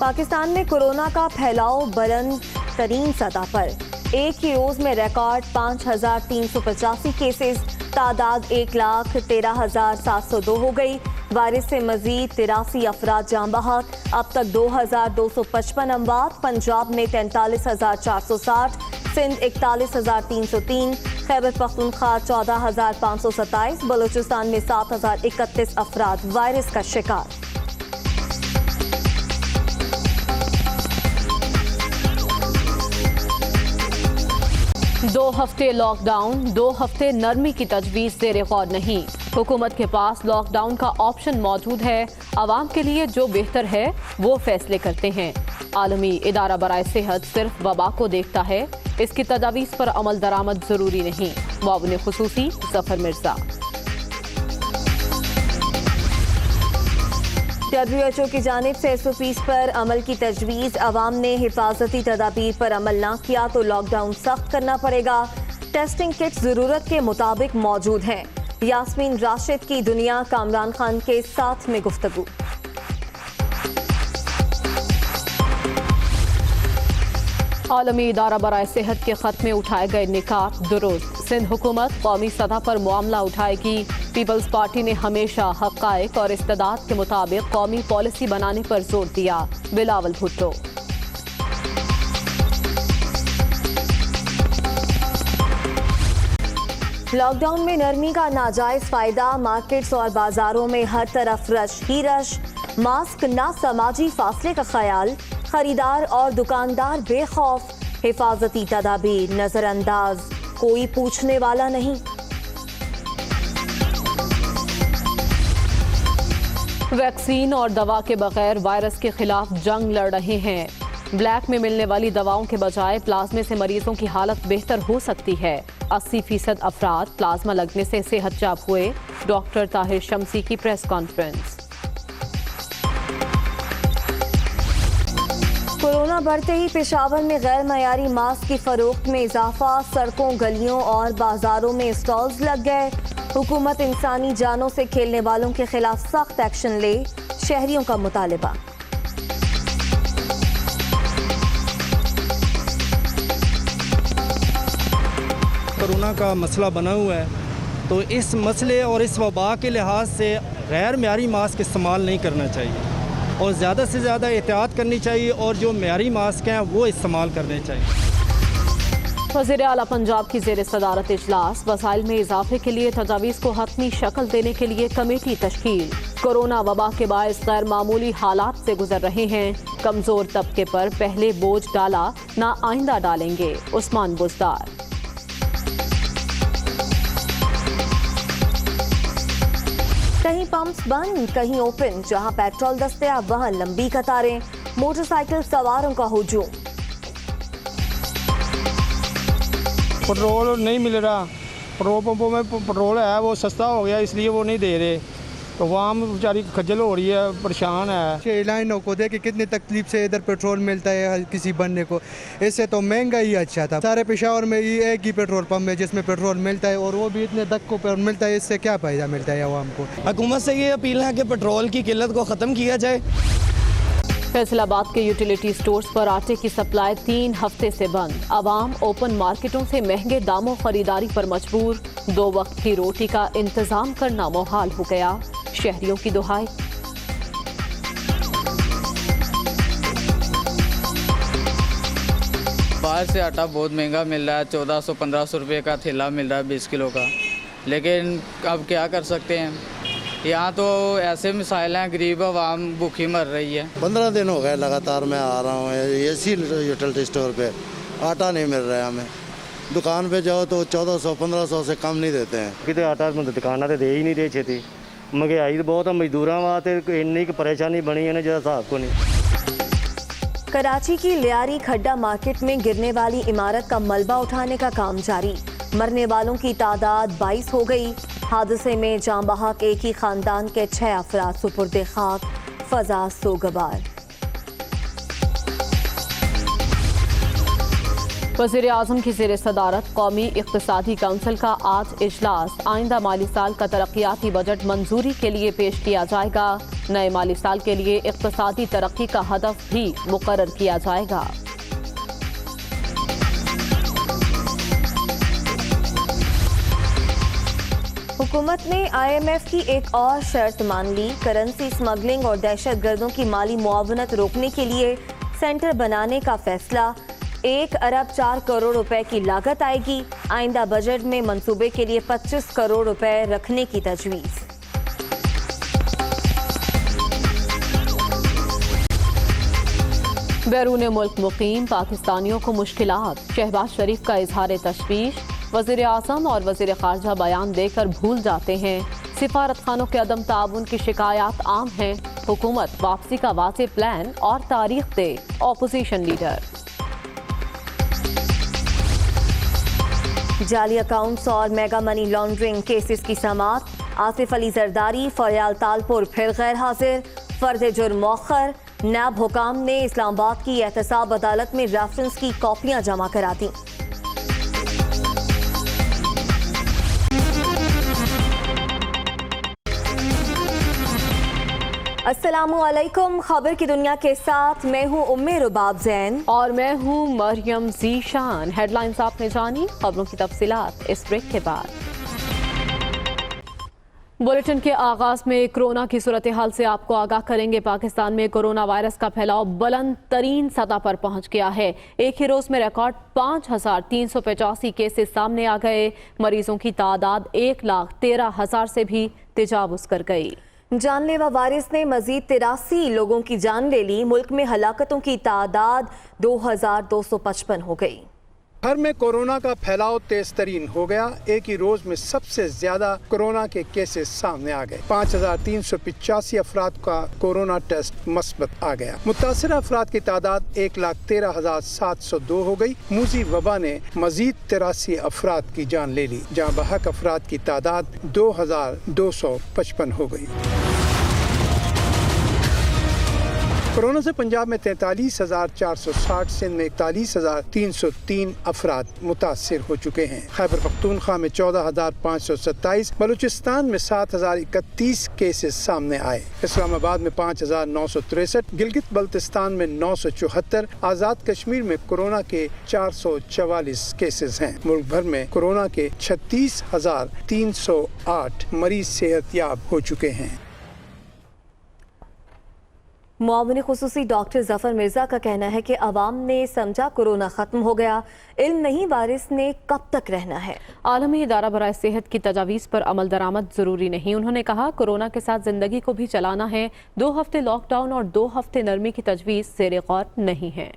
पाकिस्तान में कोरोना का फैलाव बुलंद तरीन सतह पर। एक ही रोज में रिकॉर्ड 5,385 केसेस, तादाद 1,13,702 हो गई। वायरस से मजीद 83 अफराद जान बहक। अब तक 2,255 अमवात। पंजाब में 43,460, सिंध 41,303, खैबर पख्तूनख्वा 14,527, बलूचिस्तान में 7,031 अफराद वायरस का शिकार। दो हफ्ते लॉकडाउन, 2 हफ्ते नरमी की तजवीज़ ज़ेरे गौर नहीं। हुकूमत के पास लॉकडाउन का ऑप्शन मौजूद है। आवाम के लिए जो बेहतर है वो फैसले करते हैं। आलमी इदारा बराए सेहत सिर्फ वबा को देखता है, इसकी तजावीज़ पर अमल दरामद ज़रूरी नहीं। मुआविन खुसूसी जफर मिर्जा। WHO की जानिब से SOPs पर अमल की तजवीज़। अवाम ने हिफाजती तदाबीर पर अमल न किया तो लॉकडाउन सख्त करना पड़ेगा। टेस्टिंग किट ज़रूरत के मुताबिक मौजूद हैं। यास्मीन राशिद की दुनिया कामरान खान के साथ में गुफ्तगू। आलमी इदारा बराए सेहत के खत में उठाए गए निकात दुरुस्त। सिंध हुकूमत कौमी सतह पर मामला उठाएगी। पीपल्स पार्टी ने हमेशा हक़ाइक़ और इस्तेदाद के मुताबिक कौमी पॉलिसी बनाने पर जोर दिया। बिलावल भुट्टो। लॉकडाउन में नरमी का नाजायज फायदा। मार्केट्स और बाजारों में हर तरफ रश ही रश। मास्क ना समाजी फासले का ख्याल। खरीदार और दुकानदार बेखौफ। हिफाजती तदाबीर नजरअंदाज, कोई पूछने वाला नहीं। वैक्सीन और दवा के बगैर वायरस के खिलाफ जंग लड़ रहे हैं। ब्लैक में मिलने वाली दवाओं के बजाय प्लाज्मे से मरीजों की हालत बेहतर हो सकती है। 80% अफराद प्लाज्मा लगने से सेहतयाब हुए। डॉक्टर ताहिर शमसी की प्रेस कॉन्फ्रेंस। कोरोना बढ़ते ही पेशावर में गैर मयारी मास्क की फरोख्त में इजाफा। सड़कों, गलियों और बाजारों में स्टॉल्स लग गए। हुकूमत इंसानी जानों से खेलने वालों के खिलाफ सख्त एक्शन ले, शहरियों का मुतालिबा। कोरोना का मसला बना हुआ है, तो इस मसले और इस वबा के लिहाज से गैर मयारी मास्क इस्तेमाल नहीं करना चाहिए और ज़्यादा से ज़्यादा एहतियात करनी चाहिए और जो मयारी मास्क हैं वो इस्तेमाल करने चाहिए। वज़ीर आला पंजाब की ज़ेर सदारत इजलास। वसाइल में इजाफे के लिए तजावीज़ को हतमी शक्ल देने के लिए कमेटी तश्कील। कोरोना वबा के बायस गैर मामूली हालात से गुजर रहे हैं। कमज़ोर तबके पर पहले बोझ डाला, ना आइंदा डालेंगे। उस्मान बुज़दार। कहीं पंप्स बंद, कहीं ओपन। जहां पेट्रोल दस्तयाब वहां लंबी कतारें। मोटरसाइकिल सवारों का हुजूम। पेट्रोल नहीं मिल रहा। पेट्रोल पंपों में पेट्रोल है वो सस्ता हो गया, इसलिए वो नहीं दे रहे। तो वहाँ बेचारी खज्जल हो रही है, परेशान है। लाइनों को देखे कितनी तकलीफ से इधर पेट्रोल मिलता है किसी बनने को। इससे तो महंगा ही अच्छा था। सारे पेशावर में ये एक ही पेट्रोल पंप है जिसमें पेट्रोल मिलता है और वो भी इतने धक्कों पर मिलता है। इससे क्या फ़ायदा मिलता है आवाम को। हुकूमत से ये अपील है कि पेट्रोल की किल्लत को ख़त्म किया जाए। फैसलाबाद के यूटिलिटी स्टोर्स पर आटे की सप्लाई 3 हफ्ते से बंद। आवाम ओपन मार्केटों से महंगे दामों खरीदारी पर मजबूर। 2 वक्त की रोटी का इंतजाम करना मुहाल हो गया। शहरियों की दुहाई। बाहर से आटा बहुत महंगा मिल रहा है। 1400-1500 रुपये का थैला मिल रहा है 20 किलो का। लेकिन अब क्या कर सकते हैं, यहाँ तो ऐसे मिसाइल हैं, गरीब आवाम भूखी मर रही है। 15 दिन हो गए लगातार मैं आ रहा हूँ इसी यूटिलिटी स्टोर पे। आटा नहीं मिल रहा है हमें। दुकान पे जाओ तो 1400-1500 से कम नहीं देते हैं। कितने आटा दुकाना तो दे ही नहीं रहे छेती। महंगाई तो बहुत है, मजदूरों वास्ते इन्नी परेशानी बनी है ना जो हिसाब को नहीं। कराची की लियारी खड्डा मार्केट में गिरने वाली इमारत का मलबा उठाने का काम जारी। मरने वालों की तादाद 22 हो गई। हादसे में जान बहक एक ही खानदान के 6 अफराद सुपुर्दे खाक। फजा सोगवार। वज़ीर आज़म की ज़ेर सदारत कौमी इक़्तिसादी काउंसिल का आज इजलास। आइंदा माली साल का तरक्याती बजट मंजूरी के लिए पेश किया जाएगा। नए माली साल के लिए इक़्तिसादी तरक्की का हदफ भी मुकर्रर किया जाएगा। हुकूमत ने IMF की एक और शर्त मान ली। करेंसी स्मगलिंग और दहशतगर्दों की माली मुआवनत रोकने के लिए सेंटर बनाने का फैसला। 1 अरब 4 करोड़ रुपए की लागत आएगी। आइंदा बजट में मंसूबे के लिए 25 करोड़ रुपए रखने की तजवीज़। बैरून मुल्क मुकीम पाकिस्तानियों को मुश्किलात। शहबाज शरीफ का इजहार तशवीश। वज़ीर आज़म और वज़ीर ख़ारजा बयान देकर भूल जाते हैं। सिफारत खानों के अदम ताउन की शिकायत आम है। हुकूमत वापसी का वाज़ेह प्लान और तारीख दे। Opposition leader. जाली अकाउंट्स और मेगा मनी लॉन्ड्रिंग केसेस की समाअत। आसिफ अली जरदारी फरियाल तालपुर फिर गैर हाजिर। फर्द जुर्म मौखर। नैब हुकाम ने इस्लामाबाद की एहतसाब अदालत में रेफरेंस की कॉपियां जमा करा दी। अस्सलामुअलैकुम। खबर की दुनिया के साथ मैं हूं उम्मे रुबाब ज़ैन और मैं हूं मरियम ज़ीशान। हेडलाइंस आपने जानी, खबरों की तफसीलात इस ब्रेक के बाद। बुलेटिन के आगाज में कोरोना की सूरत हाल से आपको आगाह करेंगे। पाकिस्तान में कोरोना वायरस का फैलाव बुलंद तरीन सतह पर पहुंच गया है। एक ही रोज में रिकॉर्ड 5385 केसेस सामने आ गए। मरीजों की तादाद 1,13,000 से भी तजावुज कर गई। जानलेवा वायरस ने मजीद 83 लोगों की जान ले ली। मुल्क में हलाकतों की तादाद 2255 हो गई। घर में कोरोना का फैलाव तेज तरीन हो गया। एक ही रोज में सबसे ज्यादा कोरोना के केसेस सामने आ गए। 5385 अफराद का कोरोना टेस्ट मस्बत आ गया। मुतासर अफराद की तादाद 1,13,702 हो गई। मूजी वबा ने मजीद 83 अफराद की जान ले ली, जहाँ बहक अफराद की तादाद 2,255 हो गई। कोरोना से पंजाब में 43,460, सिंध में 41,303 अफराद मुतासिर हो चुके हैं। खैबर पख्तूनख्वा में 14,527, बलूचिस्तान में 7,031 केसेस सामने आए। इस्लामाबाद में 5,963, गिलगित बल्तिस्तान में 974, आज़ाद कश्मीर में कोरोना के 444 केसेस हैं। मुल्क भर में कोरोना के 36,308 मरीज सेहतयाब हो चुके हैं। मुआविन खुसूसी डॉक्टर जफर मिर्जा का कहना है कि अवाम ने समझा कोरोना खत्म हो गया, इल्म नहीं वायरस ने कब तक रहना है। आलमी इदारा बराए सेहत की तजावीज़ पर अमल दरामद जरूरी नहीं। उन्होंने कहा कोरोना के साथ जिंदगी को भी चलाना है। 2 हफ्ते लॉकडाउन और 2 हफ्ते नरमी की तजवीज़ ज़ेर गौर नहीं है।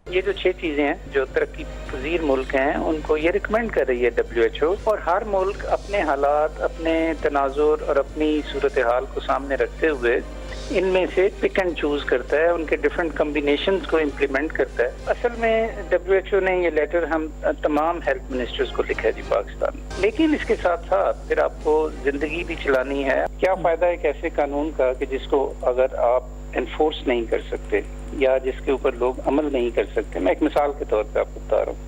ये जो 6 चीजें हैं जो तरक्की पजीर मुल्क हैं उनको ये रिकमेंड कर रही है WHO, और हर मुल्क अपने हालात, अपने तनाजुर और अपनी सूरत हाल को सामने रखते हुए इनमें से पिक एंड चूज करता है, उनके डिफरेंट कम्बिनेशंस को इम्प्लीमेंट करता है। असल में WHO ने ये लेटर हम तमाम हेल्थ मिनिस्टर्स को लिखा है जी पाकिस्तान, लेकिन इसके साथ साथ फिर आपको जिंदगी भी चलानी है। क्या फायदा है एक ऐसे कानून का कि जिसको अगर आप एनफोर्स नहीं कर सकते या जिसके ऊपर लोग अमल नहीं कर सकते। मैं एक मिसाल के तौर पे आपको बता रहा हूँ,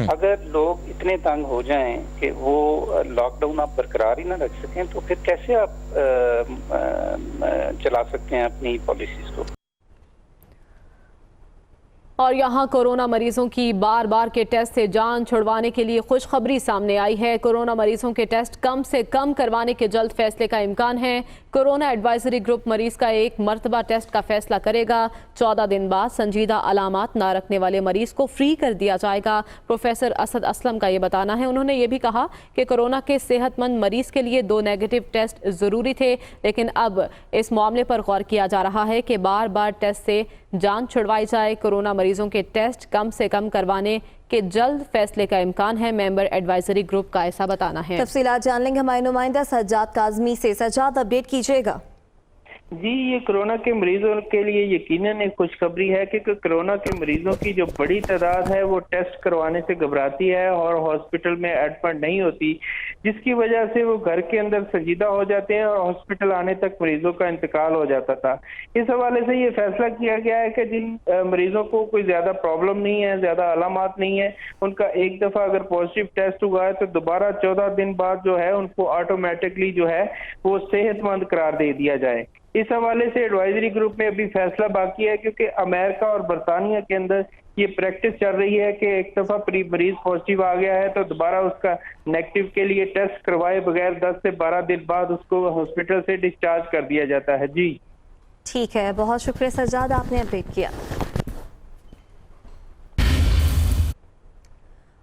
अगर लोग इतने तंग हो जाएं कि वो लॉकडाउन आप बरकरार ही ना रख सकें तो फिर कैसे आप चला सकते हैं अपनी पॉलिसीज को। और यहाँ कोरोना मरीजों की बार बार के टेस्ट से जान छुड़वाने के लिए खुशखबरी सामने आई है। कोरोना मरीजों के टेस्ट कम से कम करवाने के जल्द फैसले का इम्कान है। कोरोना एडवाइजरी ग्रुप मरीज का एक मरतबा टेस्ट का फैसला करेगा। 14 दिन बाद संजीदा अलामात ना रखने वाले मरीज को फ्री कर दिया जाएगा। प्रोफेसर असद असलम का ये बताना है। उन्होंने ये भी कहा कि कोरोना के सेहतमंद मरीज के लिए 2 नेगेटिव टेस्ट ज़रूरी थे, लेकिन अब इस मामले पर गौर किया जा रहा है कि बार बार टेस्ट से जान छुड़वाई जाए। कोरोना मरीजों के टेस्ट कम से कम करवाने के जल्द फैसले का इम्कान है। मेंबर एडवाइजरी ग्रुप का ऐसा बताना है। तफसीलात जान लेंगे हमारे नुमाइंदा सज्जाद काज़मी से। सज्जाद, अपडेट कीजिएगा। जी, ये कोरोना के मरीजों के लिए यकीनन एक खुशखबरी है कि कोरोना के मरीजों की जो बड़ी तादाद है वो टेस्ट करवाने से घबराती है और हॉस्पिटल में एडमिट नहीं होती, जिसकी वजह से वो घर के अंदर संजीदा हो जाते हैं और हॉस्पिटल आने तक मरीजों का इंतकाल हो जाता था। इस हवाले से ये फैसला किया गया है कि जिन मरीजों को कोई ज्यादा प्रॉब्लम नहीं है, ज्यादा अलामात नहीं है, उनका एक दफा अगर पॉजिटिव टेस्ट हुआ है तो दोबारा 14 दिन बाद जो है उनको ऑटोमेटिकली जो है वो सेहतमंद करार दे दिया जाए। इस हवाले से एडवाइजरी ग्रुप में अभी फैसला बाकी है, क्योंकि अमेरिका और बरतानिया के अंदर ये प्रैक्टिस चल रही है कि एक दफा मरीज पॉजिटिव आ गया है तो दोबारा उसका नेगेटिव के लिए टेस्ट करवाए बगैर 10 से 12 दिन बाद उसको हॉस्पिटल से डिस्चार्ज कर दिया जाता है। जी ठीक है, बहुत शुक्रिया सज्जाद, आपने अपडेट किया।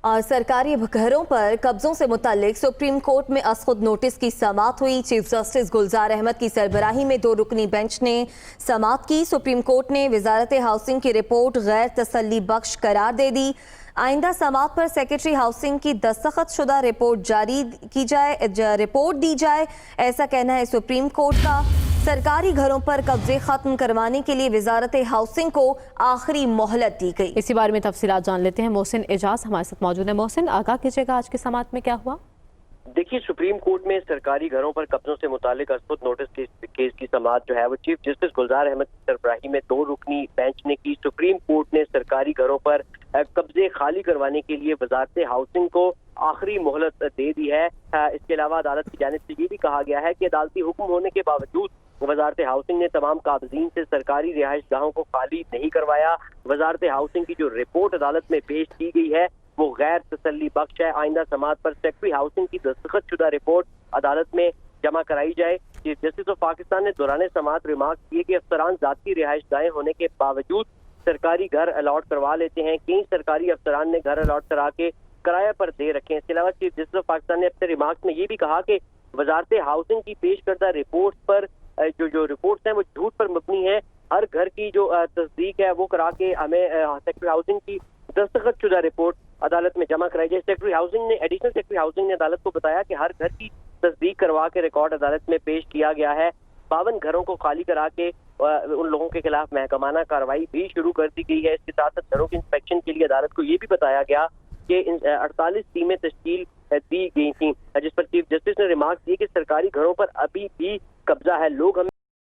और सरकारी घरों पर कब्जों से मुतालिक सुप्रीम कोर्ट में असखुद नोटिस की समाअत हुई। चीफ जस्टिस गुलजार अहमद की सरबराही में 2 रुकनी बेंच ने समाअत की। सुप्रीम कोर्ट ने वजारत हाउसिंग की रिपोर्ट गैर तसल्ली बख्श करार दे दी। आइंदा समाअत पर सेक्रेटरी हाउसिंग की दस्तखत शुदा रिपोर्ट जारी की जाए, रिपोर्ट दी जाए, ऐसा कहना है सुप्रीम कोर्ट का। सरकारी घरों पर कब्जे खत्म करवाने के लिए वजारत हाउसिंग को आखिरी मोहलत दी गई। इसी बारे में तफसीलात जान लेते हैं। मोहसिन एजाज हमारे साथ मौजूद है। मोहसिन, आगाह कीजिएगा आज की समाअत में क्या हुआ? देखिए, सुप्रीम कोर्ट में सरकारी घरों पर कब्जों से मुतालिक असखुद नोटिस केस की समाअत जो है वो चीफ जस्टिस गुलजार अहमद की सरबराही में 2 रुकनी बेंच ने की। सुप्रीम कोर्ट ने सरकारी घरों पर कब्जे खाली करवाने के लिए वजारत हाउसिंग को आखिरी मोहलत दे दी है। इसके अलावा अदालत की जानिब से ये भी कहा गया है कि अदालती हुक्म होने के बावजूद वजारत हाउसिंग ने तमाम काबजीन से सरकारी रिहाइश गाहों को खाली नहीं करवाया। वजारत हाउसिंग की जो रिपोर्ट अदालत में पेश की गई है वो गैर तसल्ली बख्श है। आइंदा समाअत पर सेक्रेटरी हाउसिंग की दस्तखत शुदा रिपोर्ट अदालत में जमा कराई जाए। चीफ जस्टिस ऑफ पाकिस्तान ने दौरान समाअत रिमार्क किए कि अफसरान जाती रिहाइश गाहें होने के बावजूद सरकारी घर अलॉट करवा लेते हैं। कई सरकारी अफसरान ने घर अलॉट करा के किराए पर दे रखे हैं। इसके अलावा चीफ जस्टिस ऑफ पाकिस्तान ने अपने रिमार्क में ये भी कहा कि वजारत हाउसिंग की पेश करदा रिपोर्ट पर जो रिपोर्ट्स हैं वो झूठ पर मबनी है। हर घर की जो तस्दीक है वो करा के हमें सेक्रेटरी हाउसिंग की दस्तखत शुदा रिपोर्ट अदालत में जमा कराई जाए। सेक्रेटरी हाउसिंग ने एडिशनल सेक्रेटरी हाउसिंग ने अदालत को बताया कि हर घर की तस्दीक करवा के रिकॉर्ड अदालत में पेश किया गया है। 52 घरों को खाली करा के उन लोगों के खिलाफ महकमाना कार्रवाई भी शुरू कर दी गई है। इसके साथ साथ घरों के इंस्पेक्शन के लिए अदालत को ये भी बताया गया कि 48 टीमें तश्कील दी गई थी, जिस पर चीफ जस्टिस ने रिमार्क दिए कि सरकारी घरों पर अभी भी कब्जा है। लोग हमें